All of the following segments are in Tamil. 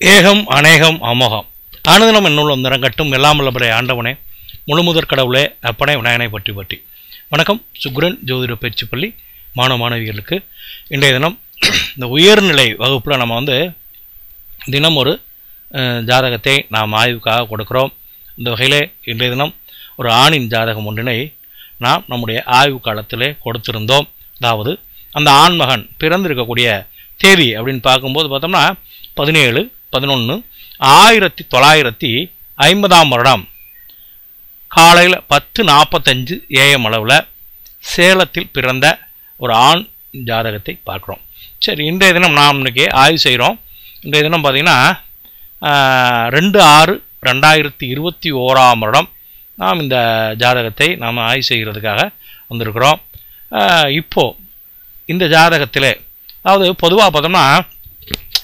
ஏகம் அநேகம் அமோகம் ஆனந்தனம் என்னுள்ள நிறங்கட்டும் எல்லாம் உள்ளபடி ஆண்டவனே முழுமுதற் கடவுளே அப்பனை விநாயகனை பற்றி பற்றி. வணக்கம். சுக்ரன் ஜோதிட பயிற்சி பள்ளி மாணவ மாணவிகளுக்கு இன்றைய தினம் இந்த உயர்நிலை வகுப்பில் நம்ம தினம் ஒரு ஜாதகத்தை நாம் ஆய்வுக்காக கொடுக்குறோம். இந்த வகையில் இன்றைய தினம் ஒரு ஆணின் ஜாதகம் ஒன்றினை நாம் நம்முடைய ஆய்வு காலத்திலே கொடுத்திருந்தோம். அதாவது அந்த ஆண்மகன் பிறந்திருக்கக்கூடிய தேதி அப்படின்னு பார்க்கும்போது பார்த்தோம்னா 17/11/1950 வருடம் காலையில் 10:45 AM அளவில் சேலத்தில் பிறந்த ஒரு ஆண் ஜாதகத்தை பார்க்குறோம். சரி, இன்றைய தினம் நாம் இன்றைக்கி ஆய்வு செய்கிறோம். இன்றைய தினம் பார்த்திங்கன்னா 2/6/2021 வருடம் நாம் இந்த ஜாதகத்தை நாம் ஆய்வு செய்கிறதுக்காக வந்திருக்கிறோம். இப்போது இந்த ஜாதகத்தில் அதாவது பொதுவாக பார்த்தோம்னா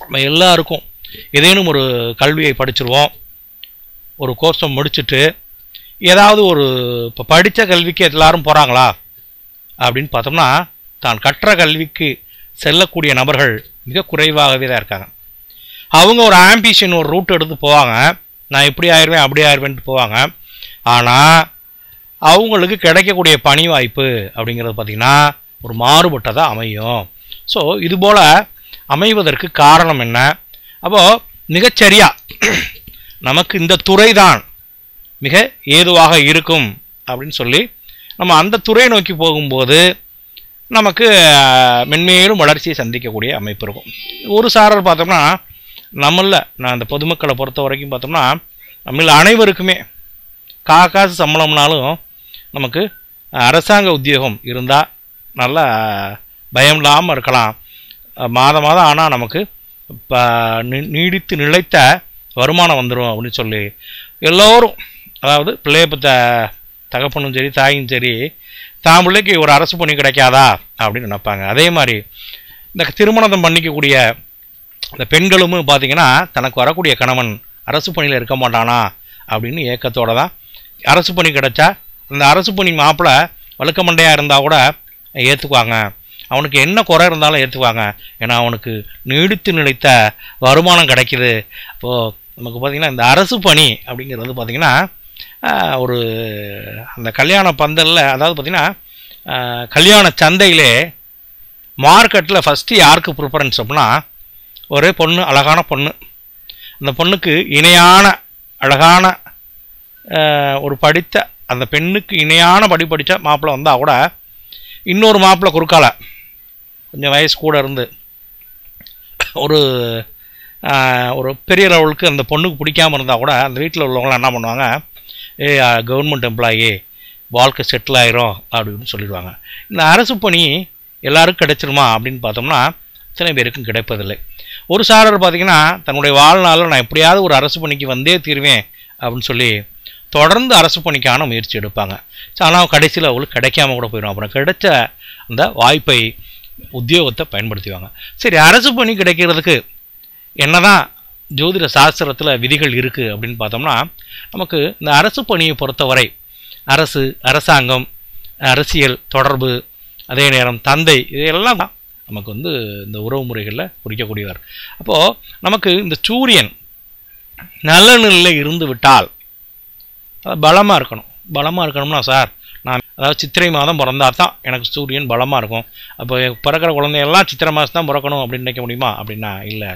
நம்ம எல்லாருக்கும் ஏதேனும் ஒரு கல்வியை படிச்சிருவோம். ஒரு கோர்ஸை முடிச்சுட்டு ஏதாவது ஒரு இப்போ படித்த கல்விக்கு எல்லாரும் போகிறாங்களா அப்படின்னு பார்த்தோம்னா தான் கற்ற கல்விக்கு செல்லக்கூடிய நபர்கள் மிக குறைவாகவே தான் இருக்காங்க. அவங்க ஒரு ஆம்பிஷன் ஒரு ரூட் எடுத்து போவாங்க, நான் இப்படி ஆயிடுவேன் அப்படி ஆயிடுவேன்ட்டு போவாங்க. ஆனால் அவங்களுக்கு கிடைக்கக்கூடிய பணி வாய்ப்பு அப்படிங்கிறது பார்த்திங்கன்னா ஒரு மாறுபட்டதாக அமையும். ஸோ இதுபோல் அமைவதற்கு காரணம் என்ன? அப்போது மிகச்சரியா நமக்கு இந்த துறை தான் மிக ஏதுவாக இருக்கும் அப்படின்னு சொல்லி நம்ம அந்த துறையை நோக்கி போகும்போது நமக்கு மென்மேலும் வளர்ச்சியை சந்திக்கக்கூடிய அமைப்பு இருக்கும். ஒரு சாரர் பார்த்தோம்னா நான் இந்த பொதுமக்களை பொறுத்த வரைக்கும் பார்த்தோம்னா நம்மள அனைவருக்குமே காசு சம்பளம்னாலும் நமக்கு அரசாங்க உத்தியோகம் இருந்தால் நல்லா பயம் இல்லாமல் இருக்கலாம். மாதம் ஆனால் நமக்கு இப்போ நீடித்து நிலைத்த வருமானம் வந்துடும் அப்படின்னு சொல்லி எல்லோரும், அதாவது பிள்ளைய பற்ற தகப்பனும் சரி தாயும் சரி தான் பிள்ளைக்கு ஒரு அரசு பணி கிடைக்காதா அப்படின்னு நினைப்பாங்க. அதே மாதிரி இந்த திருமணம் பண்ணிக்கக்கூடிய இந்த பெண்களும் பார்த்திங்கன்னா தனக்கு வரக்கூடிய கணவன் அரசு பணியில் இருக்க மாட்டானா அப்படின்னு ஏக்கத்தோடு தான் அரசு பணி கிடைச்சா அந்த அரசு பணி மாப்பிள்ளை வழுக்க மண்டையாக இருந்தால் கூட ஏற்றுக்குவாங்க. அவனுக்கு என்ன குறை இருந்தாலும் ஏற்றுக்குவாங்க. ஏன்னா அவனுக்கு நீடித்து நிலைத்த வருமானம் கிடைக்கிது. அப்போது நமக்கு பார்த்திங்கன்னா இந்த அரசு பணி அப்படிங்கிறது பார்த்திங்கன்னா ஒரு அந்த கல்யாண பந்தலில், அதாவது பார்த்திங்கன்னா கல்யாண சந்தையிலே மார்க்கெட்டில் ஃபஸ்ட்டு யாருக்கு ப்ரிஃபரன்ஸ் அப்படின்னா ஒரே பொண்ணு, அழகான பொண்ணு, அந்த பொண்ணுக்கு இணையான அழகான ஒரு படித்த அந்த பெண்ணுக்கு இணையான படித்த மாப்பிள்ளை வந்தால் கூட இன்னொரு மாப்பிள்ளை குறுக்கால கொஞ்சம் வயசு கூட இருந்து ஒரு பெரிய லெவலுக்கு அந்த பொண்ணுக்கு பிடிக்காமல் இருந்தால் கூட அந்த வீட்டில் உள்ளவங்களாம் என்ன பண்ணுவாங்க, கவர்மெண்ட் எம்ப்ளாயி வாழ்க்கை செட்டில் ஆயிரும் அப்படின்னு சொல்லிடுவாங்க. இந்த அரசு பணி எல்லாருக்கும் கிடைச்சிருமா அப்படின்னு பார்த்தோம்னா சில பேருக்கும் கிடைப்பதில்லை. ஒரு சாரர் பார்த்திங்கன்னா தன்னுடைய வாழ்நாளில் நான் எப்படியாவது ஒரு அரசு பணிக்கு வந்தே தீருவேன் அப்படின்னு சொல்லி தொடர்ந்து அரசு பணிக்கான முயற்சி எடுப்பாங்க. ஆனால் கடைசியில் அவங்களுக்கு கிடைக்காம கூட போயிடும். அப்புறம் கிடைச்ச அந்த வாய்ப்பை உத்தியோகத்தை பயன்படுத்திவாங்க. சரி, அரசு பணி கிடைக்கிறதுக்கு என்னதான் ஜோதிட சாஸ்திரத்தில் விதிகள் இருக்குது அப்படின்னு பார்த்தோம்னா நமக்கு இந்த அரசு பணியை பொறுத்தவரை அரசாங்கம், அரசியல் தொடர்பு, அதே நேரம் தந்தை, இதையெல்லாம் தான் நமக்கு இந்த உறவு முறைகளில் குறிக்கக்கூடியவர். அப்போது நமக்கு இந்த சூரியன் நல்ல நிலையில் இருந்து விட்டால் பலமாக இருக்கணும். பலமாக இருக்கணும்னா சார் நான் அதாவது சித்திரை மாதம் பிறந்தா தான் எனக்கு சூரியன் பலமாக இருக்கும், அப்போ பிறக்கிற குழந்தையெல்லாம் சித்திரை மாதம் தான் பிறக்கணும் அப்படின்னு நினைக்க முடியுமா அப்படின்னா இல்லை.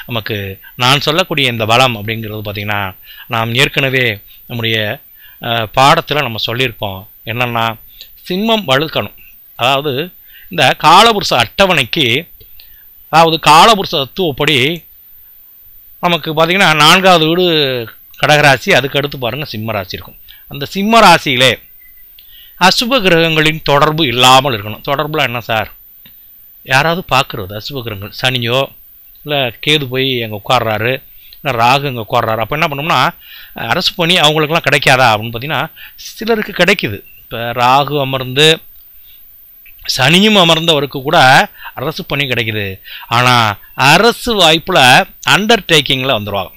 நமக்கு நான் சொல்லக்கூடிய இந்த பலம் அப்படிங்கிறது பார்த்திங்கன்னா நாம் ஏற்கனவே நம்முடைய பாடத்தில் நம்ம சொல்லியிருப்போம். என்னென்னா சிம்மம் வலுக்கணும். அதாவது இந்த காலபுருஷ அட்டவணைக்கு, அதாவது காலபுருஷ தத்துவப்படி நமக்கு பார்த்திங்கன்னா 4வது வீடு கடகராசி, அதுக்கு அடுத்து பாருங்கள் சிம்ம ராசி இருக்கும். அந்த சிம்ம ராசியிலே அசுப கிரகங்களின் தொடர்பு இல்லாமல் இருக்கணும். தொடர்புலாம் என்ன சார், யாராவது பார்க்குறது அசுப கிரகங்கள், சனியோ இல்லை கேது போய் அங்கே உட்கார்றாரு, இல்லை ராகு அங்கே உட்கார்றாரு, அப்போ என்ன பண்ணோம்னா அரசு பணி அவங்களுக்கெல்லாம் கிடைக்காதா அப்படின்னு பார்த்திங்கன்னா சிலருக்கு கிடைக்குது. இப்போ ராகு அமர்ந்து சனியும் அமர்ந்தவருக்கு கூட அரசு பணி கிடைக்குது. ஆனால் அரசு வாய்ப்பில் அண்டர்டேக்கிங்கில் வந்துடுவாங்க.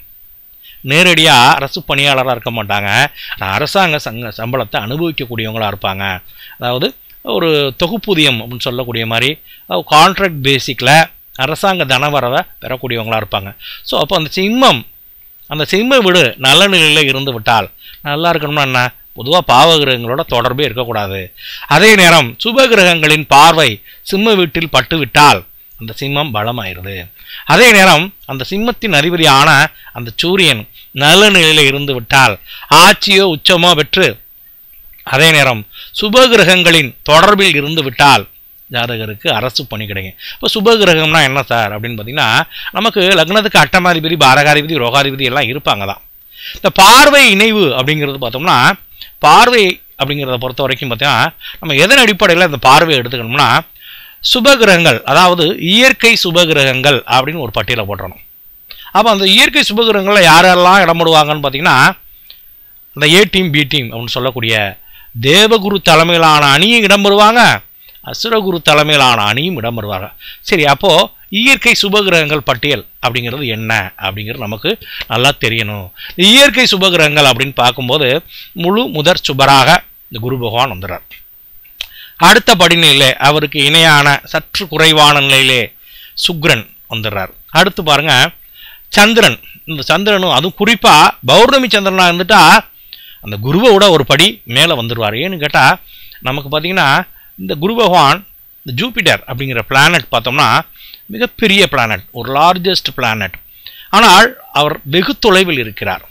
நேரடியாக அரசு பணியாளராக இருக்க மாட்டாங்க, அரசாங்க சம்பளத்தை அனுபவிக்கக்கூடியவங்களாக இருப்பாங்க. அதாவது ஒரு தொகுப்பூதியம் அப்படின்னு சொல்லக்கூடிய மாதிரி கான்ட்ராக்ட் பேசிக்கில் அரசாங்க தனவரவை பெறக்கூடியவங்களாக இருப்பாங்க. ஸோ அப்போ அந்த சிம்ம வீடு நல்ல நிலையில் இருந்து விட்டால், நல்லா இருக்கணும்னா என்ன, பொதுவாக பாவகிரகங்களோட தொடர்பே இருக்கக்கூடாது. அதே நேரம் சுபகிரகங்களின் பார்வை சிம்ம வீட்டில் பட்டுவிட்டால் அந்த சிம்மம் பலமாயிருது. அதே நேரம் அந்த சிம்மத்தின் அதிபதியான அந்த சூரியன் நல்ல நிலையில் இருந்து விட்டால், ஆட்சியோ உச்சமோ பெற்று அதே நேரம் சுபகிரகங்களின் தொடர்பில் இருந்து விட்டால் ஜாதகருக்கு அரசு பணி கிடைக்கும். இப்போ சுபகிரகம்னா என்ன சார் அப்படின்னு பார்த்தீங்கன்னா, நமக்கு லக்னத்துக்கு அட்டமாதிபதி, பாரகாதிபதி, ரோகாதிபதி எல்லாம் இருப்பாங்க தான். இந்த பார்வை இணைவு அப்படிங்கிறது பார்த்தோம்னா, பார்வை அப்படிங்கிறத பொறுத்த வரைக்கும் பார்த்தீங்கன்னா, நம்ம எதன் அடிப்படையில் இந்த பார்வையை எடுத்துக்கணும்னா, சுபகிரகங்கள், அதாவது இயற்கை சுபகிரகங்கள் அப்படின்னு ஒரு பட்டியலை போட்டுறணும். அப்போ அந்த இயற்கை சுபகிரகங்களில் யாரெல்லாம் இடம்படுவாங்கன்னு பார்த்தீங்கன்னா, அந்த ஏ டீம் பி டீம் அப்படின்னு சொல்லக்கூடிய தேவகுரு தலைமையிலான அணியும் இடம்பெறுவாங்க, அசுரகுரு தலைமையிலான அணியும் இடம்பெறுவாங்க. சரி, அப்போது இயற்கை சுபகிரகங்கள் பட்டியல் அப்படிங்கிறது என்ன அப்படிங்கிறது நமக்கு நல்லா தெரியணும். இயற்கை சுபகிரகங்கள் அப்படின்னு பார்க்கும்போது முழு முதற் சுபராக இந்த குரு பகவான் வந்துடுறார். அடுத்த படிநிலையிலே அவருக்கு இணையான சற்று குறைவான நிலையிலே சுக்கிரன் வந்துடுறார். அடுத்து பாருங்க சந்திரன். இந்த சந்திரனும் அதுவும் குறிப்பாக பௌர்ணமி சந்திரனாக இருந்துட்டா அந்த குருவோட ஒரு படி மேலே வந்துடுவார். ஏன்னு கேட்டால் நமக்கு பார்த்தீங்கன்னா இந்த குரு பகவான், இந்த ஜூபிட்டர் அப்படிங்கிற பிளானட் பார்த்தோம்னா மிகப்பெரிய பிளானட், ஒரு லார்ஜஸ்ட் பிளானட். ஆனால் அவர் வெகு தொலைவில் இருக்கிறார்.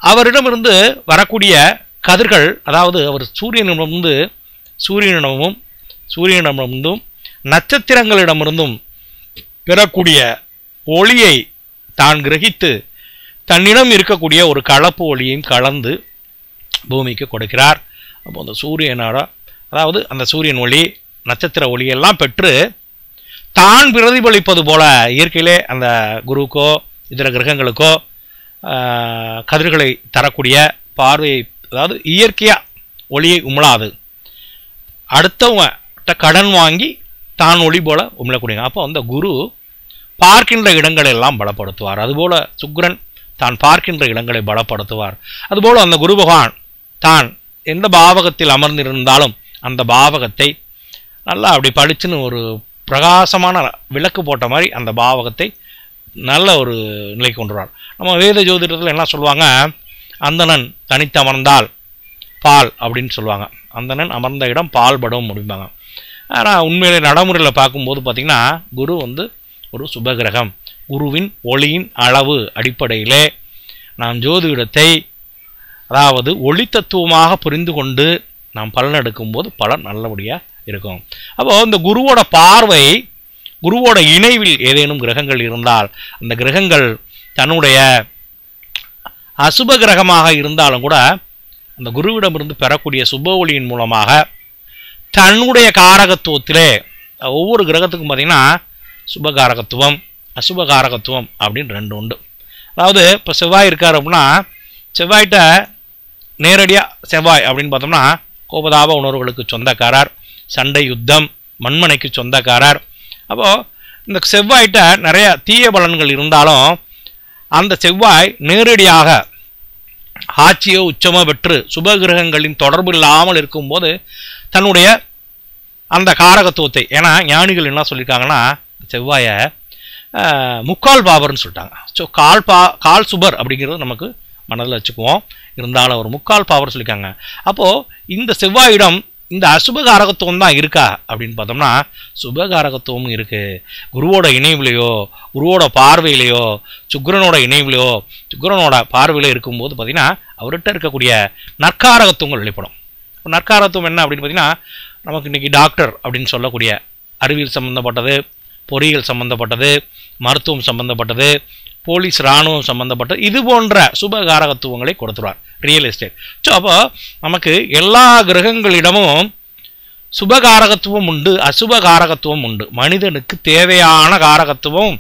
அவரிடமிருந்து வரக்கூடிய கதிர்கள், அதாவது அவர் சூரியனிடமிருந்தும் நட்சத்திரங்களிடமிருந்தும் பெறக்கூடிய ஒளியை தான் கிரகித்து தன்னிடம் இருக்கக்கூடிய ஒரு கலப்பு ஒளியையும் கலந்து பூமிக்கு கொடுக்கிறார். அப்போ அந்த சூரியனோட, அதாவது அந்த சூரியன் ஒளி, நட்சத்திர ஒளியெல்லாம் பெற்று தான் பிரதிபலிப்பது போல இயற்கையிலே அந்த குருவுக்கோ இதர கிரகங்களுக்கோ கதிர்களை தரக்கூடிய பார்வையை, அதாவது இயற்கையாக ஒளியை உமிழாது, அடுத்தவங்க கடன் வாங்கி தான் ஒளி போல உமிழக்கூடியங்க. அப்போ அந்த குரு பார்க்கின்ற இடங்களை எல்லாம் பலப்படுத்துவார். அதுபோல் சுக்கிரன் தான் பார்க்கின்ற இடங்களை பலப்படுத்துவார். அதுபோல் அந்த குரு பகவான் தான் எந்த பாவகத்தில் அமர்ந்திருந்தாலும் அந்த பாவகத்தை நல்லா அப்படி படிச்சுன்னு ஒரு பிரகாசமான விளக்கு போட்ட மாதிரி அந்த பாவகத்தை நல்ல ஒரு நிலை கொண்டுவார். நம்ம வேத ஜோதிடத்தில் என்ன சொல்லுவாங்க, அந்தணன் தனித்து அமர்ந்தால் பால் அப்படின்னு சொல்லுவாங்க. அந்தணன் அமர்ந்த இடம் பால் படம் முடிப்பாங்க. ஆனால் உண்மையிலே நடைமுறையில் பார்க்கும்போது பார்த்திங்கன்னா குரு ஒரு சுபகிரகம். குருவின் ஒளியின் அளவு அடிப்படையிலே நாம் ஜோதிடத்தை, அதாவது ஒளி தத்துவமாக புரிந்து கொண்டு நாம் பலன் எடுக்கும்போது பலன் நல்லபடியாக இருக்கும். அப்போது இந்த குருவோட பார்வை, குருவோட இணைவில் ஏதேனும் கிரகங்கள் இருந்தால் அந்த கிரகங்கள் தன்னுடைய அசுப கிரகமாக இருந்தாலும் கூட அந்த குருவிடமிருந்து பெறக்கூடிய சுப ஒளியின் மூலமாக தன்னுடைய காரகத்துவத்திலே, ஒவ்வொரு கிரகத்துக்கும் பார்த்திங்கன்னா சுபகாரகத்துவம் அசுபகாரகத்துவம் அப்படின்னு ரெண்டு உண்டு. அதாவது இப்போ செவ்வாய் இருக்கார் அப்படின்னா, செவ்வாய்கிட்ட நேரடியாக செவ்வாய் அப்படின்னு பார்த்தோம்னா கோபதாப உணர்வுகளுக்கு சொந்தக்காரர், சண்டை யுத்தம் மண்மனைக்கு சொந்தக்காரர். அப்போது இந்த செவ்வாய்கிட்ட நிறைய தீய பலன்கள் இருந்தாலும் அந்த செவ்வாய் நேரடியாக ஆட்சியோ உச்சமோ பெற்று சுபகிரகங்களின் தொடர்பு இல்லாமல் இருக்கும்போது தன்னுடைய அந்த காரகத்துவத்தை, ஏன்னா ஞானிகள் என்ன சொல்லியிருக்காங்கன்னா செவ்வாயை முக்கால் பாவர்னு சொல்லிட்டாங்க. ஸோ கால் சுபர் அப்படிங்கிறது நமக்கு மனதில் வச்சுக்குவோம். இருந்தாலும் ஒரு முக்கால் பாவர் சொல்லியிருக்காங்க. அப்போது இந்த செவ்வாயிடம் இந்த அசுபகாரகத்துவம் தான் இருக்கா அப்படின்னு பார்த்தோம்னா சுபகாரகத்துவமும் இருக்குது. குருவோட இணைவுலையோ குருவோட பார்வையிலையோ சுக்கிரனோட இணைவுலையோ சுக்கிரனோட பார்வையிலோ இருக்கும்போது பார்த்திங்கன்னா அவர்கிட்ட இருக்கக்கூடிய நற்காரகத்துவங்கள் வெளிப்படும். இப்போ நற்காரகத்துவம் என்ன அப்படின்னு பார்த்திங்கன்னா, நமக்கு இன்றைக்கி டாக்டர் அப்படின்னு சொல்லக்கூடிய அறிவியல் சம்மந்தப்பட்டது, பொறியியல் சம்மந்தப்பட்டது, மருத்துவம் சம்மந்தப்பட்டது, போலீஸ் இராணுவம் சம்மந்தப்பட்டது, இது போன்ற சுபகாரகத்துவங்களை கொடுத்துருவார். Real estate. ஸோ அப்போ நமக்கு எல்லா கிரகங்களிடமும் சுபகாரகத்துவம் உண்டு, அசுபகாரகத்துவம் உண்டு. மனிதனுக்கு தேவையான காரகத்துவம்,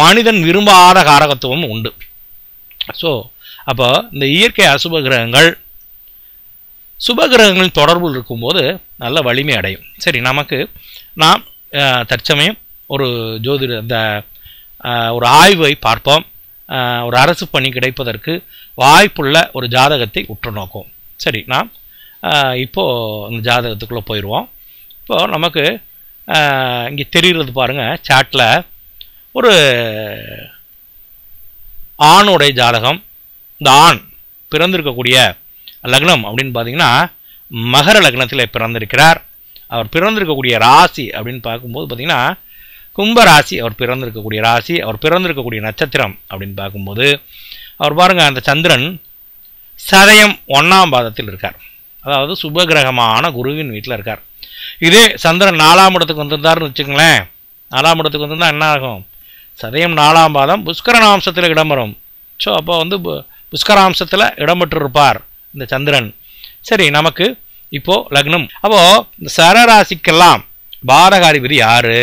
மனிதன் விரும்பாத காரகத்துவம் உண்டு. ஸோ அப்போ இந்த இயற்கை அசுப கிரகங்கள் சுபகிரகங்களின் தொடர்பில் இருக்கும்போது நல்ல வலிமை அடையும். சரி, நாம் தற்சமயம் ஒரு ஜோதிட ஒரு ஆய்வை பார்ப்போம். ஒரு அரசு பணி கிடைப்பதற்கு வாய்ப்புள்ள ஒரு ஜாதகத்தை உற்று நோக்கும். சரி, நாம் இப்போது அந்த ஜாதகத்துக்குள்ளே போயிடுவோம். இப்போது நமக்கு இங்கே தெரிகிறது பாருங்கள் சாட்டில் ஒரு ஆணுடைய ஜாதகம். இந்த ஆண் பிறந்திருக்கக்கூடிய லக்னம் அப்படின்னு பார்த்தீங்கன்னா மகர லக்னத்தில் பிறந்திருக்கிறார். அவர் பிறந்திருக்கக்கூடிய ராசி அப்படின்னு பார்க்கும்போது பார்த்தீங்கன்னா கும்பராசி அவர் பிறந்திருக்கக்கூடிய ராசி. அவர் பிறந்திருக்கக்கூடிய நட்சத்திரம் அப்படின்னு பார்க்கும்போது அவர் பாருங்கள் அந்த சந்திரன் சதயம் 1ஆம் பாதத்தில் இருக்கார். அதாவது சுபகிரகமான குருவின் வீட்டில் இருக்கார். இதே சந்திரன் 4ஆம் இடத்துக்கு வந்திருந்தாருன்னு வச்சுக்கங்களேன். 4ஆம் இடத்துக்கு வந்திருந்தால் என்ன ஆகும்? சதயம் 4ஆம் பாதம் புஷ்கரணாம்சத்தில் இடம் வரும். ஸோ அப்போ வந்து புஷ்கராம்சத்தில் இடம்பெற்றிருப்பார் இந்த சந்திரன். சரி, நமக்கு இப்போது லக்னம். அப்போது இந்த சரராசிக்கெல்லாம் பாரகாதிபதி யார்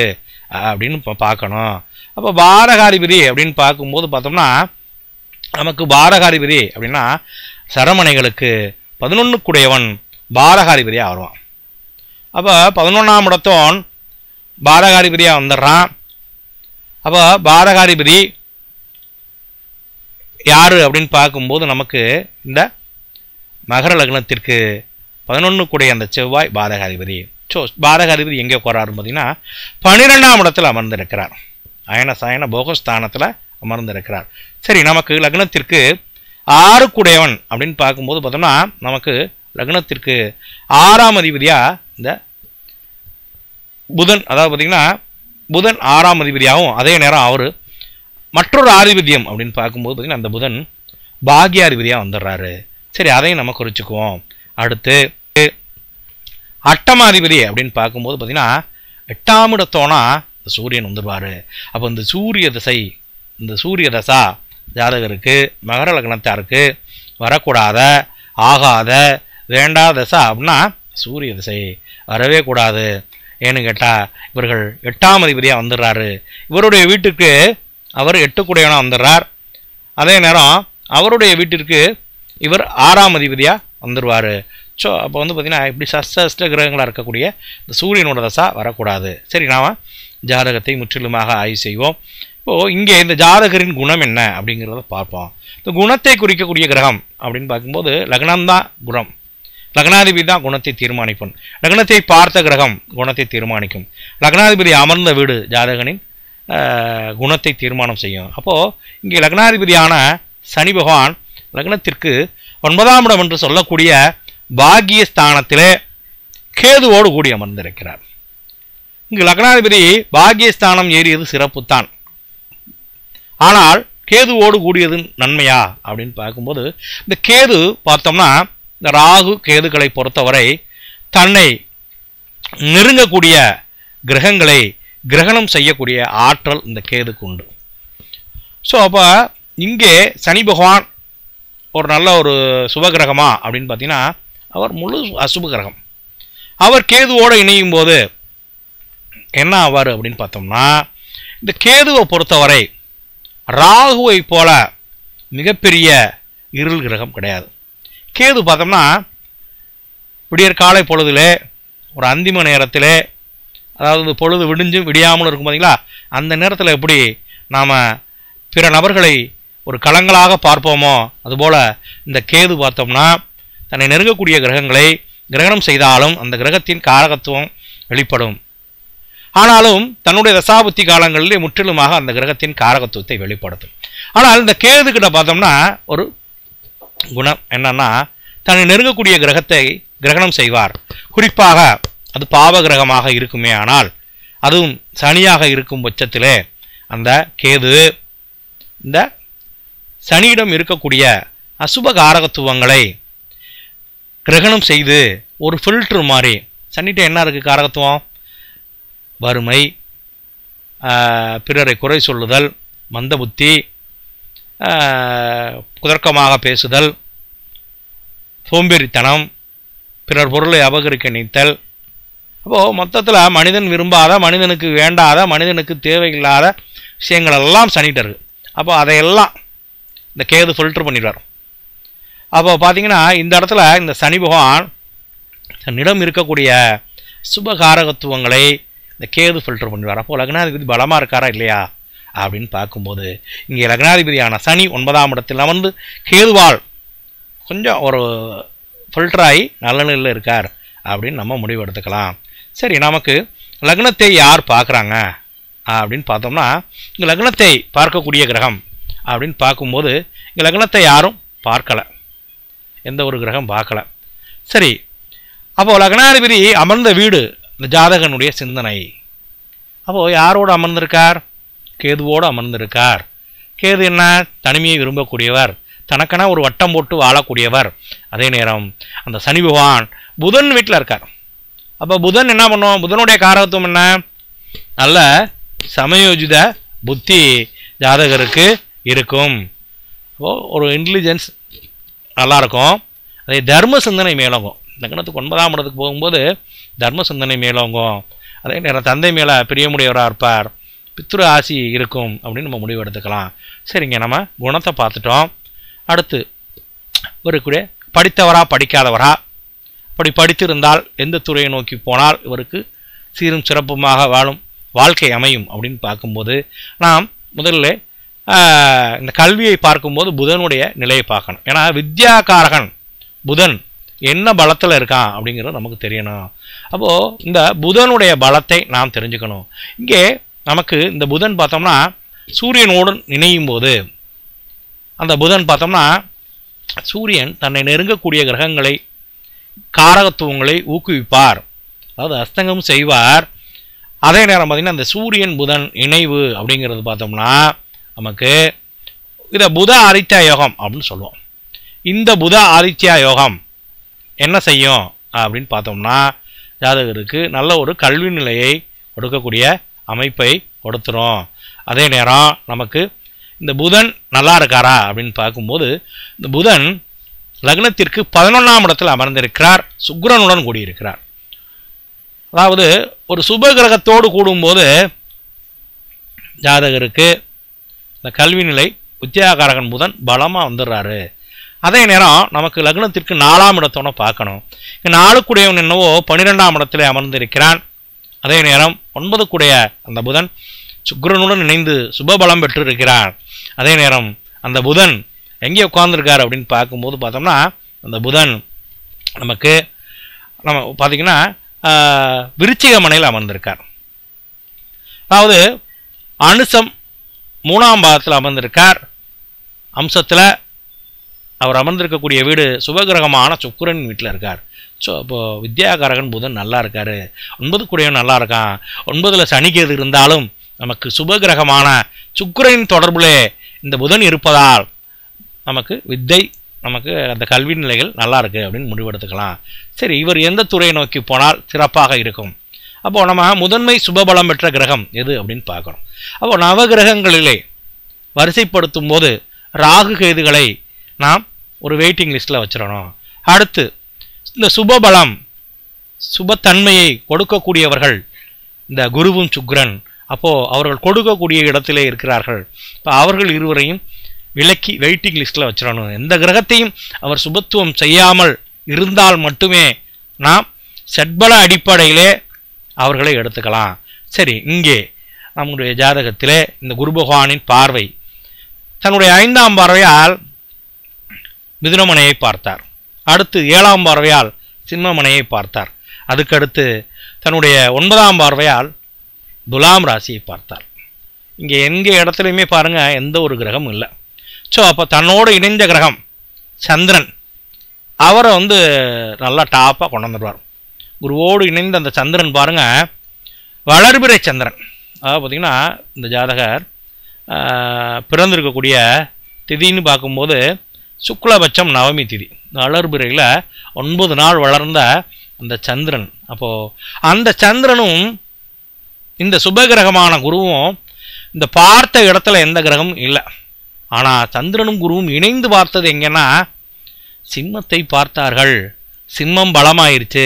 அப்படின்னு பார்க்கணும். அப்போ பாரகாதிபதி அப்படின்னு பார்க்கும்போது பார்த்தோம்னா நமக்கு பாரகாதிபதி அப்படின்னா சரமனைகளுக்கு 11 பாரகாதிபதியாக வருவான். அப்போ 11ஆம் இடத்தோன் பாரகாதிபதியாக வந்துடுறான். அப்போ பாரகாதிபதி யார் அப்படின்னு பார்க்கும்போது நமக்கு இந்த மகர லக்னத்திற்கு 11 அந்த செவ்வாய் பாரகாதிபதி. ஸோ பாரகாதிபதி எங்கே போகிறாருன்னு பார்த்தீங்கன்னா 12ஆம் இடத்தில் அமர்ந்திருக்கிறார். அயன சாயன போகஸ்தானத்தில் அமர்ந்திருக்கிறார். சரி, நமக்கு லக்னத்திற்கு 6 அப்படின்னு பார்க்கும்போது பார்த்தோம்னா நமக்கு லக்னத்திற்கு 6ஆம் அதிபதியாக இந்த புதன், அதாவது பார்த்தீங்கன்னா புதன் 6ஆம் அதிபதியாகவும் அதே நேரம் அவர் மற்றொரு ஆதிபத்தியம் அப்படின்னு பார்க்கும்போது பார்த்தீங்கன்னா அந்த புதன் பாக்யாதிபதியாக வந்துடுறாரு. சரி, அதையும் நம்ம குறிச்சுக்குவோம். அடுத்து 8ஆம் அப்படின்னு பார்க்கும்போது பார்த்தீங்கன்னா 8ஆம் இடத்தோனா சூரியன் வந்துடுவார். அப்போ இந்த சூரிய தசா ஜாதகருக்கு மகர லக்னத்தாருக்கு வரக்கூடாத ஆகாத வேண்டாத தசா அப்படின்னா சூரிய திசை வரவே கூடாது. ஏன்னு கேட்டால் இவர்கள் 8ஆம் அதிபதியாக வந்துடுறாரு. இவருடைய வீட்டுக்கு அவர் 8 வந்துடுறார். அதே நேரம் அவருடைய வீட்டிற்கு இவர் 6ஆம் அதிபதியாக வந்துடுவார். ஸோ அப்போ வந்து பார்த்திங்கன்னா இப்படி சஷ்ட கிரகங்களாக இருக்கக்கூடிய இந்த சூரியனோட தசா வரக்கூடாது. சரி, நாம் ஜாதகத்தை முற்றிலுமாக ஆய்வு செய்வோம். இப்போது இங்கே இந்த ஜாதகரின் குணம் என்ன அப்படிங்கிறத பார்ப்போம். இந்த குணத்தை குறிக்கக்கூடிய கிரகம் அப்படின்னு பார்க்கும்போது லக்னம்தான் குணம். லக்னாதிபதி தான் குணத்தை தீர்மானிக்கும். லக்னத்தை பார்த்த கிரகம் குணத்தை தீர்மானிக்கும். லக்னாதிபதி அமர்ந்த வீடு ஜாதகனின் குணத்தை தீர்மானம் செய்யும். அப்போது இங்கே லக்னாதிபதியான சனி பகவான் லக்னத்திற்கு 9ஆம் இடம் என்று சொல்லக்கூடிய பாக்கியஸ்தானத்திலே கேதுவோடு கூடி அமர்ந்திருக்கிறார். இங்கு லக்னாதிபதி பாக்கியஸ்தானம் ஏறியது சிறப்புத்தான். ஆனால் கேதுவோடு கூடியது நன்மையா அப்படின்னு பார்க்கும்போது இந்த கேது பார்த்தோம்னா இந்த ராகு கேதுக்களை பொறுத்தவரை தன்னை நெருங்கக்கூடிய கிரகங்களை கிரகணம் செய்யக்கூடிய ஆற்றல் இந்த கேதுக்கு உண்டு. ஸோ அப்போ இங்கே சனி பகவான் ஒரு நல்ல ஒரு சுபகிரகமா அப்படின்னு பார்த்தீங்கன்னா அவர் முழு அசுப கிரகம். அவர் கேதுவோடு இணையும் போது என்ன ஆவார் அப்படின்னு பார்த்தோம்னா இந்த கேதுவை பொறுத்தவரை ராகுவை போல மிகப்பெரிய இருள் கிரகம் கிடையாது. கேது பார்த்தோம்னா விடியற் காலை பொழுதிலே ஒரு அந்திம நேரத்திலே, அதாவது பொழுது விடிஞ்சும் விடியாமலும் இருக்கும் பார்த்தீங்களா, அந்த நேரத்தில் எப்படி நாம் பிற நபர்களை ஒரு களங்களாக பார்ப்போமோ அதுபோல் இந்த கேது பார்த்தோம்னா தன்னை நெருங்கக்கூடிய கிரகங்களை கிரகணம் செய்தாலும் அந்த கிரகத்தின் காரகத்துவம் வெளிப்படும். ஆனாலும் தன்னுடைய தசாபுத்தி காலங்களிலே முற்றிலுமாக அந்த கிரகத்தின் காரகத்துவத்தை வெளிப்படுத்தும். ஆனால் இந்த கேது கிட்ட பார்த்தோம்னா ஒரு குணம் என்னன்னா தன்னை நெருங்கக்கூடிய கிரகத்தை கிரகணம் செய்வார். குறிப்பாக அது பாவ கிரகமாக இருக்குமே ஆனால், அதுவும் சனியாக இருக்கும் பட்சத்திலே அந்த கேது இந்த சனியிடம் இருக்கக்கூடிய அசுப காரகத்துவங்களை கிரகணம் செய்து ஒரு ஃபில்டர் மாதிரி, சனிகிட்ட என்ன இருக்குது காரகத்துவம்? வறுமை, பிறரை குறை சொல்லுதல், மந்த புத்தி, குதர்க்கமாக பேசுதல், சோம்பேறித்தனம், பிறர் பொருளை அபகரிக்க நினைத்தல். அப்போது மொத்தத்தில் மனிதன் விரும்பாத, மனிதனுக்கு வேண்டாத, மனிதனுக்கு தேவையில்லாத விஷயங்களெல்லாம் சனிகிட்ட இருக்குது. அப்போ அதையெல்லாம் இந்த கேது ஃபில்டர் பண்ணிடுவார். அப்போ பார்த்தீங்கன்னா இந்த இடத்துல இந்த சனி பகவான் தன்னிடம் இருக்கக்கூடிய சுபகாரகத்துவங்களை இந்த கேது ஃபில்டர் பண்ணிடுவார். அப்போது லக்னாதிபதி பலமாக இருக்காரா இல்லையா அப்படின்னு பார்க்கும்போது இங்கே லக்னாதிபதியான சனி 9ஆம் இடத்தில் அமர்ந்து கேதுவால் கொஞ்சம் ஒரு ஃபில்டராகி நல்ல நிலையில் இருக்கார் அப்படின்னு நம்ம முடிவு எடுத்துக்கலாம். சரி, நமக்கு லக்னத்தை யார் பார்க்குறாங்க அப்படின்னு பார்த்தோம்னா, இங்கே லக்னத்தை பார்க்கக்கூடிய கிரகம் அப்படின்னு பார்க்கும்போது இங்கே லக்னத்தை யாரும் பார்க்கலை, எந்த ஒரு கிரகம் பார்க்கல. சரி, அப்போது லக்னாதிபதி அமர்ந்த வீடு இந்த ஜாதகனுடைய சிந்தனை. அப்போது யாரோடு அமர்ந்திருக்கார்? கேதுவோடு அமர்ந்திருக்கார். கேது என்ன? தனிமையை விரும்பக்கூடியவர், தனக்கென ஒரு வட்டம் போட்டு வாழக்கூடியவர். அதே நேரம் அந்த சனி பகவான் புதன் வீட்டில் இருக்கார். அப்போ புதன் என்ன பண்ணுவோம்? புதனுடைய காரகத்துவம் என்ன? நல்ல சமயோஜித புத்தி ஜாதகருக்கு இருக்கும். அப்போது ஒரு இன்டெலிஜென்ஸ் நல்லாயிருக்கும். அதே தர்ம சிந்தனை மேலோங்கும். லக்னத்துக்கு 9ஆம் இடத்துக்கு போகும்போது தர்ம சிந்தனை மேலோங்கும். அதே நேரம் தந்தை மேலே பிரியமுடையவராக இருப்பார், பித்ரு ஆசி இருக்கும் அப்படின்னு நம்ம முடிவு எடுத்துக்கலாம். சரிங்க, நம்ம குணத்தை பார்த்துட்டோம். அடுத்து இவருக்குடைய படித்தவரா படிக்காதவரா, அப்படி படித்திருந்தால் எந்த துறையை நோக்கி போனால் இவருக்கு சீரும் சிறப்புமாக வாழும் வாழ்க்கை அமையும் அப்படின்னு பார்க்கும்போது நாம் முதல்ல இந்த கல்வியை பார்க்கும்போது புதனுடைய நிலையை பார்க்கணும். ஏன்னா வித்யாகாரகன் புதன் என்ன பலத்தில் இருக்கான் அப்படிங்கிறது நமக்கு தெரியணும். அப்போது இந்த புதனுடைய பலத்தை நாம் தெரிஞ்சுக்கணும். இங்கே நமக்கு இந்த புதன் பார்த்தோம்னா சூரியனோடு இணையும் போது அந்த புதன் பார்த்தோம்னா சூரியன் தன்னை நெருங்கக்கூடிய கிரகங்களை காரகத்துவங்களை ஊக்குவிப்பார், அதாவது அஸ்தங்கம் செய்வார். அதே நேரம் பார்த்திங்கன்னா அந்த சூரியன் புதன் இணைவு அப்படிங்கிறது பார்த்தோம்னா நமக்கு இதை புத ஆதித்யா யோகம் அப்படின்னு சொல்லுவோம். இந்த புத ஆதித்யா யோகம் என்ன செய்யும் அப்படின்னு பார்த்தோம்னா ஜாதகருக்கு நல்ல ஒரு கல்வி நிலையை கொடுக்கக்கூடிய அமைப்பை கொடுத்துரும். அதே நேரம் நமக்கு இந்த புதன் நல்லா இருக்காரா அப்படின்னு பார்க்கும்போது இந்த புதன் லக்னத்திற்கு 11ஆம் இடத்தில் அமர்ந்திருக்கிறார், சுக்கிரனுடன் கூடியிருக்கிறார். அதாவது ஒரு சுப கிரகத்தோடு கூடும்போது ஜாதகருக்கு இந்த கல்வி நிலை வித்யாகாரகன் புதன் பலமாக வந்துடுறாரு. அதே நேரம் நமக்கு லக்னத்திற்கு 4ஆம் இடத்தோட பார்க்கணும். 4 கூடையவன் என்னவோ 12ஆம் இடத்துல அமர்ந்திருக்கிறான். அதே நேரம் 9 கூடைய அந்த புதன் சுக்கிரனுடன் இணைந்து சுபபலம் பெற்றிருக்கிறார். அதே நேரம் அந்த புதன் எங்கே உட்கார்ந்துருக்கார் அப்படின்னு பார்க்கும்போது பார்த்தோம்னா அந்த புதன் நமக்கு நம்ம பார்த்திங்கன்னா விருச்சிக மனையில் அமர்ந்திருக்கார். அதாவது அனுசம் 3ஆம் பாகத்தில் அமர்ந்திருக்கார். அம்சத்தில் அவர் அமர்ந்திருக்கக்கூடிய வீடு சுபகிரகமான சுக்கிரன் வீட்டில் இருக்கார். ஸோ அப்போது வித்யாகாரகன் புதன் நல்லா இருக்கார், 9 கூடையும் நல்லா இருக்கான். 9ல் சனிக்கேது இருந்தாலும் நமக்கு சுபகிரகமான சுக்கிரனின் தொடர்புலே இந்த புதன் இருப்பதால் நமக்கு வித்தை, நமக்கு அந்த கல்வி நிலைகள் நல்லா இருக்குது அப்படின்னு முடிவெடுத்துக்கலாம். சரி, இவர் எந்த துறையை நோக்கி போனால் சிறப்பாக இருக்கும்? அப்போது நம்ம முதன்மை சுபபலம் பெற்ற கிரகம் எது அப்படின்னு பார்க்கணும். அப்போது நவகிரகங்களிலே வரிசைப்படுத்தும் போது ராகு கேதுகளை நாம் ஒரு வெயிட்டிங் லிஸ்ட்டில் வச்சிடணும். அடுத்து இந்த சுபபலம் சுபத்தன்மையை கொடுக்கக்கூடியவர்கள் இந்த குருவும் சுக்கிரன். அப்போது அவர்கள் கொடுக்கக்கூடிய இடத்திலே இருக்கிறார்கள். இப்போ அவர்கள் இருவரையும் விலக்கி வெயிட்டிங் லிஸ்ட்டில் வச்சிடணும். எந்த கிரகத்தையும் அவர் சுபத்துவம் செய்யாமல் இருந்தால் மட்டுமே நாம் செட்பல அடிப்படையிலே அவர்களை எடுத்துக்கலாம். சரி, இங்கே நம்முடைய ஜாதகத்திலே இந்த குரு பகவானின் பார்வை தன்னுடைய 5ஆம் பார்வையால் மிதுனமனையை பார்த்தார். அடுத்து 7ஆம் பார்வையால் சிம்மமனையை பார்த்தார். அதுக்கடுத்து தன்னுடைய 9ஆம் பார்வையால் துலாம் ராசியை பார்த்தார். இங்கே எங்கே இடத்துலையுமே பாருங்கள் எந்த ஒரு கிரகம் இல்லை. ஸோ அப்போ தன்னோடு இணைந்த கிரகம் சந்திரன், அவரை நல்லா டாப்பாக கொண்டு வந்துடுவார். குருவோடு இணைந்த அந்த சந்திரன் பாருங்கள் வளர்பிறை சந்திரன். அதாவது பார்த்திங்கன்னா இந்த ஜாதகர் பிறந்திருக்கக்கூடிய திதின்னு பார்க்கும்போது சுக்லபட்சம் நவமி திதி, வளர்பிறையில் 9 நாள் வளர்ந்த அந்த சந்திரன். அப்போது அந்த சந்திரனும் இந்த சுபகிரகமான குருவும் இந்த பார்த்த இடத்துல எந்த கிரகமும் இல்லை. ஆனால் சந்திரனும் குருவும் இணைந்து பார்த்தது எங்கன்னா சிம்மத்தை பார்த்தார்கள். சிம்மம் பலமாயிருச்சு.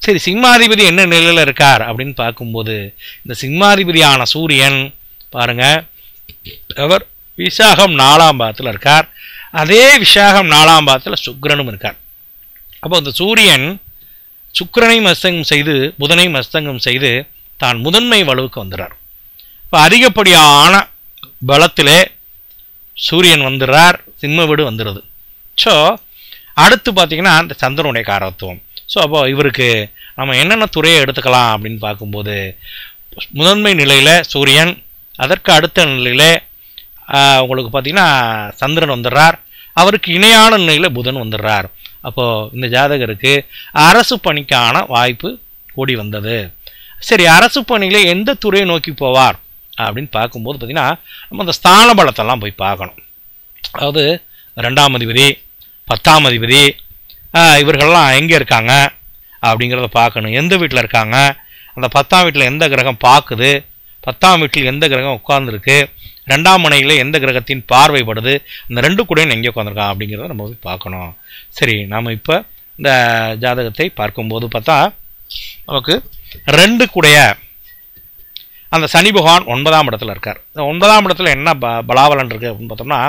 சரி, சிம்மாதிபதி என்ன நிலையில் இருக்கார் அப்படின்னு பார்க்கும்போது இந்த சிம்மாதிபதியான சூரியன் பாருங்கள் அவர் விசாகம் 4ஆம் பாகத்தில் இருக்கார். அதே விசாகம் 4ஆம் பாகத்தில் சுக்கிரனும் இருக்கார். அப்போ இந்த சூரியன் சுக்கிரனை மஸ்தங்கம் செய்து புதனை மஸ்தங்கம் செய்து தான் முதன்மை வலுவுக்கு வந்துடுறார். இப்போ அதிகப்படியான பலத்திலே சூரியன் வந்துடுறார், சிம்ம வீடு வந்துடுது. ஸோ அடுத்து பார்த்திங்கன்னா இந்த சந்திரனுடைய காரகத்துவம் ஸோ அப்போ இவருக்கு நம்ம என்னென்ன துறையை எடுத்துக்கலாம் அப்படின்னு பார்க்கும்போது முதன்மை நிலையில் சூரியன், அதற்கு அடுத்த நிலையில் உங்களுக்கு பார்த்திங்கன்னா சந்திரன் வந்துடுறார், அவருக்கு இணையான நிலையில் புதன் வந்துடுறார். அப்போது இந்த ஜாதகருக்கு அரசு பணிக்கான வாய்ப்பு கூடி வந்தது. சரி, அரசு பணியில் எந்த துறையை நோக்கி போவார் அப்படின்னு பார்க்கும்போது பார்த்திங்கன்னா நம்ம அந்த ஸ்தான பலத்தெல்லாம் போய் பார்க்கணும். அதாவது 2ஆம் அதிபதி, 10ஆம் அதிபதி இவர்கள்லாம் எங்கே இருக்காங்க அப்படிங்கிறத பார்க்கணும். எந்த வீட்டில் இருக்காங்க, அந்த 10ஆம் வீட்டில் எந்த கிரகம் பார்க்குது, 10ஆம் வீட்டில் எந்த கிரகம் உட்கார்ந்துருக்கு, 2ஆம் மனையில் எந்த கிரகத்தின் பார்வைப்படுது, இந்த 2 கூடையும் எங்கே உட்காந்துருக்கான் அப்படிங்கிறத நம்ம போய் பார்க்கணும். சரி, நாம் இப்போ இந்த ஜாதகத்தை பார்க்கும்போது பார்த்தா நமக்கு 2 கூடைய அந்த சனி பகவான் 9ஆம் இடத்துல இருக்கார். இந்த 9ஆம் இடத்துல என்ன பலாபலன் இருக்குது அப்படின்னு பார்த்தோம்னா,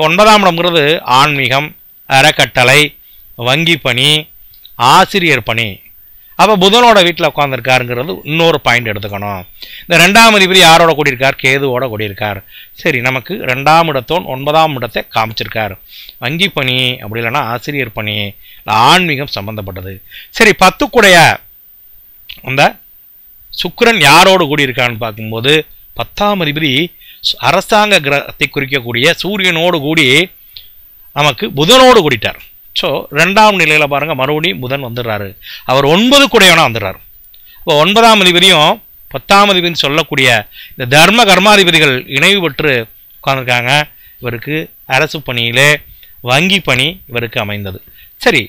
9ஆம் இடம்ங்கிறது ஆன்மீகம், அறக்கட்டளை, வங்கி பணி, ஆசிரியர் பணி. அப்போ புதனோட வீட்டில் உட்காந்துருக்காருங்கிறது இன்னொரு பாயிண்ட் எடுத்துக்கணும். இந்த 2ஆம் அதிபதி யாரோட கூடியிருக்கார்? கேதுவோட கூடியிருக்கார். சரி, நமக்கு 2ஆம் இடத்தோன் 9ஆம் இடத்தை காமிச்சிருக்கார். வங்கி பணி, அப்படி இல்லைன்னா ஆசிரியர் பணி, ஆன்மீகம் சம்பந்தப்பட்டது. சரி, 10 கூடைய அந்த சுக்கிரன் யாரோடு கூடியிருக்கான்னு பார்க்கும்போது 10ஆம் அதிபதி அரசாங்க கிரகத்தை குறிக்கக்கூடிய சூரியனோடு கூடி நமக்கு புதனோடு கூடிட்டார். ஸோ 2ஆம் நிலையில் பாருங்கள், மறுபடியும் புதன் வந்துடுறாரு. அவர் 9 கூடையவனா வந்துடுறார். இப்போ 9ஆம் அதிபதியும் 10ஆம் அதிபதினு சொல்லக்கூடிய இந்த தர்ம கர்மாதிபதிகள் இணைவு பெற்று உட்கார்ந்துருக்காங்க. இவருக்கு அரசு பணியிலே வங்கி பணி இவருக்கு அமைந்தது. சரி,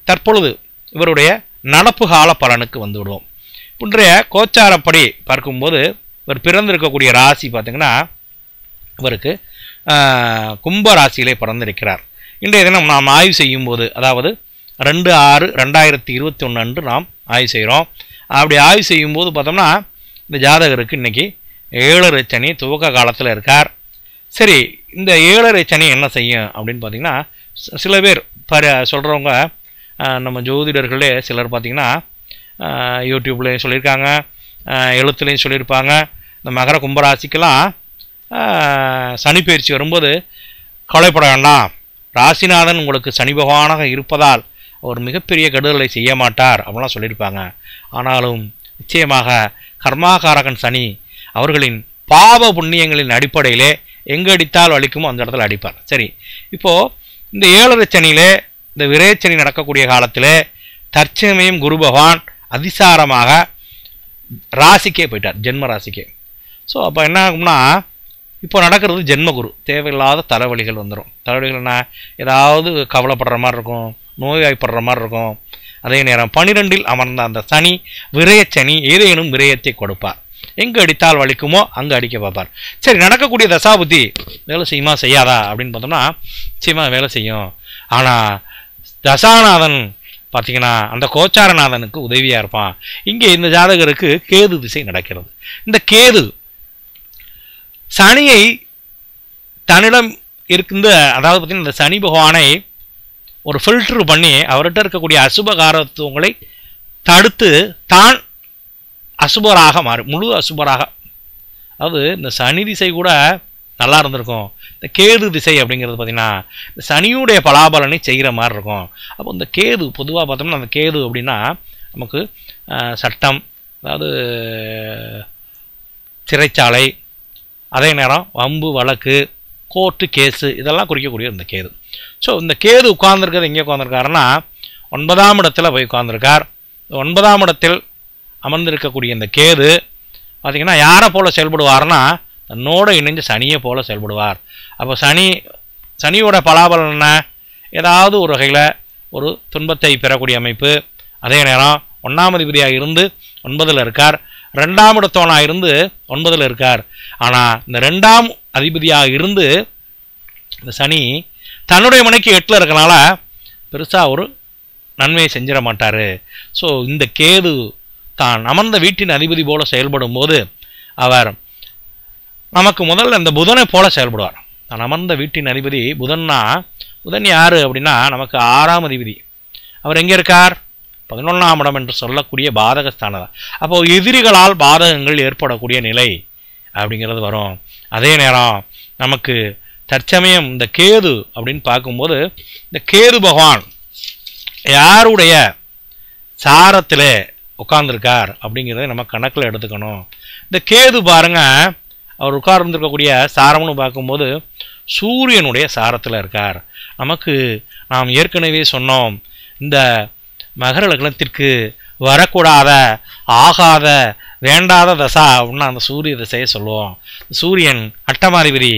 தற்பொழுது இவருடைய நடப்பு கால பலனுக்கு வந்து விடுவோம். இன்றைய கோச்சாரப்படி பார்க்கும்போது இவர் பிறந்திருக்கக்கூடிய ராசி பார்த்திங்கன்னா இவருக்கு கும்ப ராசியிலே பிறந்திருக்கிறார். இன்றைய தினம் நாம் ஆய்வு செய்யும்போது, அதாவது 2/6/2021 அன்று நாம் ஆய்வு செய்கிறோம். அப்படி ஆய்வு செய்யும்போது பார்த்தோம்னா இந்த ஜாதகருக்கு இன்றைக்கி 7 சனி துவக்க காலத்தில் இருக்கார். சரி, இந்த 7 சனி என்ன செய்யும் அப்படின்னு பார்த்திங்கன்னா, சில பேர் சொல்கிறவங்க நம்ம ஜோதிடர்களே சிலர் பார்த்திங்கன்னா யூடியூப்லேயும் சொல்லியிருக்காங்க, எழுத்துலேயும் சொல்லியிருப்பாங்க. இந்த மகர கும்பராசிக்கெல்லாம் சனி பயிற்சி வரும்போது கவலைப்பட வேண்டாம், ராசிநாதன் உங்களுக்கு சனி பகவானாக இருப்பதால் அவர் மிகப்பெரிய கெடுதலை செய்ய மாட்டார் அப்படிலாம் சொல்லியிருப்பாங்க. ஆனாலும் நிச்சயமாக கர்மாகாரகன் சனி அவர்களின் பாவ புண்ணியங்களின் அடிப்படையிலே எங்கே அடித்தால் வலிக்குமோ அந்த இடத்துல அடிப்பார். சரி, இப்போது இந்த 7 சனியிலே இந்த விரயச்சனி நடக்கக்கூடிய காலத்தில் தற்சமயம் குரு பகவான் அதிசாரமாக ராசிக்கே போயிட்டார், ஜென்ம ராசிக்கே. ஸோ அப்போ என்ன ஆகும்னா, இப்போ நடக்கிறது ஜென்மகுரு, தேவையில்லாத தலைவலிகள் வந்துடும். தலைவலிகள்னா ஏதாவது கவலைப்படுற மாதிரி இருக்கும், நோய்வாய்ப்படுற மாதிரி இருக்கும். அதே நேரம் 12இல் அமர்ந்த அந்த சனி விரயச்சனி ஏதேனும் விரயத்தை கொடுப்பார். எங்கே அடித்தால் வலிக்குமோ அங்கே அடிக்க பார்ப்பார். சரி, நடக்கக்கூடிய தசாபுத்தி வேலை செய்யுமா செய்யாதா அப்படின்னு பார்த்தோம்னா நிச்சயமாக வேலை செய்யும். ஆனால் தசாநாதன் பார்த்திங்கன்னா அந்த கோச்சாரநாதனுக்கு உதவியாக இருப்பான். இங்கே இந்த ஜாதகருக்கு கேது திசை நடக்கிறது. இந்த கேது சனியை தன்னிடம் இருக்கின்ற, அதாவது பார்த்திங்கன்னா இந்த சனி பகவானை ஒரு ஃபில்டர் பண்ணி அவர்கிட்ட இருக்கக்கூடிய அசுபகாரத்துவங்களை தடுத்து தான் அசுபராக மாறி முழு அசுபராக, அதாவது இந்த சனி திசை கூட நல்லா இருந்திருக்கும், இந்த கேது திசை அப்படிங்கிறது பார்த்திங்கன்னா இந்த சனியுடைய பலாபலனை செய்கிற மாதிரி இருக்கும். அப்போ இந்த கேது பொதுவாக பார்த்தோம்னா அந்த கேது அப்படின்னா நமக்கு சட்டம், அதாவது சிறைச்சாலை, அதே நேரம் வம்பு வழக்கு, கோர்ட்டு கேஸு, இதெல்லாம் குறிக்கக்கூடிய இந்த கேது. ஸோ இந்த கேது உட்கார்ந்துருக்கிறது எங்கே உட்காந்துருக்காருன்னா 9ஆம் இடத்துல போய் உட்கார்ந்துருக்கார். 9ஆம் இடத்தில் அமர்ந்திருக்கக்கூடிய இந்த கேது பார்த்திங்கன்னா யாரை போல் செயல்படுவார்னா தன்னோடு இணைஞ்ச சனியை போல் செயல்படுவார். அப்போ சனியோட பலாபலன் என்ன? ஏதாவது ஒரு வகையில் ஒரு துன்பத்தை பெறக்கூடிய அமைப்பு. அதே நேரம் 1ஆம் அதிபதியாக இருந்து 9இல் இருக்கார், 2ஆம் இடத்தோனாக இருந்து 9இல் இருக்கார். ஆனால் இந்த 2ஆம் அதிபதியாக இருந்து இந்த சனி தன்னுடைய மனைக்கு 8இல் இருக்கனால பெருசாக ஒரு நன்மையை செஞ்சிட மாட்டார். ஸோ இந்த கேது தான் அமர்ந்த வீட்டின் அதிபதி போல செயல்படும் போது அவர் நமக்கு முதல்ல இந்த புதனை போல செயல்படுவார். தான் அமர்ந்த வீட்டின் அதிபதி புதன்னா, புதன் யார் அப்படின்னா நமக்கு 6ஆம் அதிபதி. அவர் எங்கே இருக்கார்? 11ஆம் இடம் என்று சொல்லக்கூடிய பாதகஸ்தானம். அப்போது எதிரிகளால் பாதகங்கள் ஏற்படக்கூடிய நிலை அப்படிங்கிறது வரும். அதே நேரம் நமக்கு தற்சமயம் இந்த கேது அப்படின்னு பார்க்கும்போது இந்த கேது பகவான் யாருடைய சாரத்தில் உட்கார்ந்துருக்கார் அப்படிங்கிறத நம்ம கணக்கில் எடுத்துக்கணும். இந்த கேது பாருங்க, அவர் உட்கார்ந்துருக்கக்கூடிய சாரம்னு பார்க்கும்போது சூரியனுடைய சாரத்தில் இருக்கார். நமக்கு நாம் ஏற்கனவே சொன்னோம், இந்த மகர லக்னத்திற்கு வரக்கூடாத ஆகாத வேண்டாத தசா அப்படின்னா அந்த சூரிய திசையை சொல்லுவோம். சூரியன் அட்டமாதிபதி,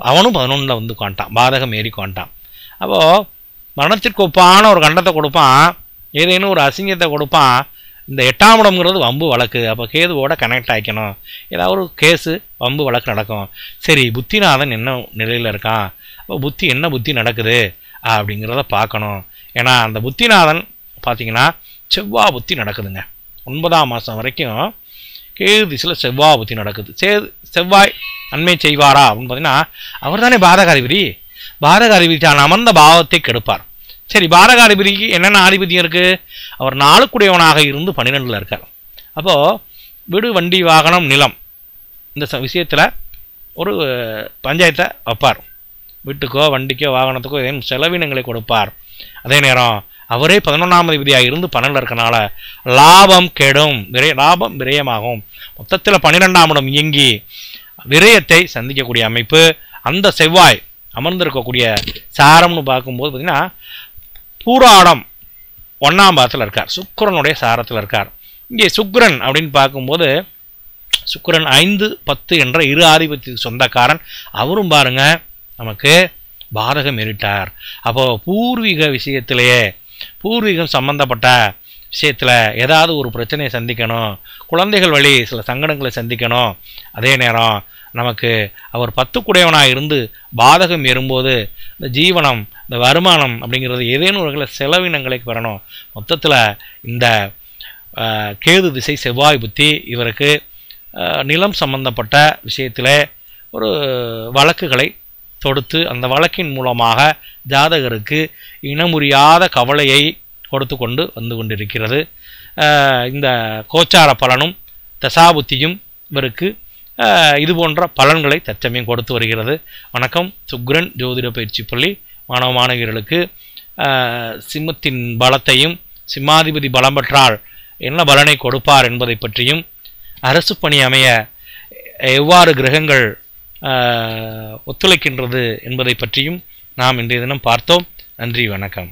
அவனும் 11 வந்து உட்காண்டான், பாதகம் ஏறி உட்காண்டான். அப்போது மரணத்திற்கு ஒப்பான ஒரு கண்டத்தை கொடுப்பான், ஏதேனும் ஒரு அசிங்கத்தை கொடுப்பான். இந்த 8ஆம் இடம்ங்கிறது வம்பு வழக்கு. அப்போ கேதுவோட கனெக்ட் ஆகிக்கணும். ஏதாவது ஒரு கேஸு வம்பு வழக்கு நடக்கும். சரி, புத்திநாதன் என்ன நிலையில் இருக்கான், அப்போ புத்தி என்ன புத்தி நடக்குது அப்படிங்கிறத பார்க்கணும். ஏன்னா அந்த புத்திநாதன் பார்த்திங்கன்னா செவ்வாய் புத்தி நடக்குதுங்க. 9ஆம் மாதம் வரைக்கும் கேது திசையில் செவ்வாய் புத்தி நடக்குது. செவ்வாய் நன்மை செய்வாரா அப்படின்னு பார்த்தீங்கன்னா அவர் தானே பாதகாதிபதி. பாதகாதிபதி தான் அமர்ந்த பாவத்தை கெடுப்பார். சரி, பாதகாதிபதிக்கு என்னென்ன ஆதிபத்தியம் இருக்குது? அவர் 4க்குடையவனாக இருந்து 12ல் இருக்கார். அப்போது வீடு, வண்டி, வாகனம், நிலம் இந்த விஷயத்தில் ஒரு பஞ்சாயத்தை வைப்பார். வீட்டுக்கோ வண்டிக்கோ வாகனத்துக்கோ ஏதேனும் செலவினங்களை கொடுப்பார். அதே நேரம் அவரே 11ஆம் அதிபதியாக இருந்து 12ல் இருக்கனால லாபம் கெடும், லாபம் விரயமாகும். மொத்தத்தில் 12ஆம் இடம் இயங்கி விரயத்தை சந்திக்கக்கூடிய அமைப்பு. அந்த செவ்வாய் அமர்ந்திருக்கக்கூடிய சாரம்னு பார்க்கும்போது பார்த்திங்கன்னா பூராடம் 1ஆம் பாதத்தில் இருக்கார், சுக்கிரனுடைய சாரத்தில் இருக்கார். இங்கே சுக்கிரன் அப்படின்னு பார்க்கும்போது சுக்கிரன் 5, 10 என்ற இரு ஆதிபத்தியத்துக்கு சொந்தக்காரன். அவரும் பாருங்க நமக்கு பாதகம் ஏறிட்டார். அப்போது பூர்வீக விஷயத்திலேயே, பூர்வீகம் சம்பந்தப்பட்ட விஷயத்தில் ஏதாவது ஒரு பிரச்சனையை சந்திக்கணும், குழந்தைகள் வழி சில சங்கடங்களை சந்திக்கணும். அதே நேரம் நமக்கு அவர் 10க்குடையவனாக இருந்து பாதகம் ஏறும்போது இந்த ஜீவனம், இந்த வருமானம் அப்படிங்கிறது ஏதேனும் ஒரு செலவினங்களை பெறணும். மொத்தத்தில் இந்த கேது திசை செவ்வாய் புத்தி இவருக்கு நிலம் சம்பந்தப்பட்ட விஷயத்தில் ஒரு வழக்குகளை தொடுத்து அந்த வழக்கின் மூலமாக ஜாதகருக்கு இனமுறியாத கவலையை கொடுத்து கொண்டு வந்து கொண்டிருக்கிறது. இந்த கோச்சார பலனும் தசாபுத்தியும் இவருக்கு இது போன்ற பலன்களை தற்சமயம் கொடுத்து வருகிறது. வணக்கம். சுக்கிரன் ஜோதிட பயிற்சி பள்ளி மாணவ மாணவியர்களுக்கு சிம்மத்தின் பலத்தையும், சிம்மாதிபதி பலம் பெற்றால் என்ன பலனை கொடுப்பார் என்பதை பற்றியும், அரசு பணி அமைய எவ்வாறு கிரகங்கள் ஒத்துழைக்கின்றது என்பதை பற்றியும் நாம் இன்றைய தினம் பார்த்தோம். நன்றி, வணக்கம்.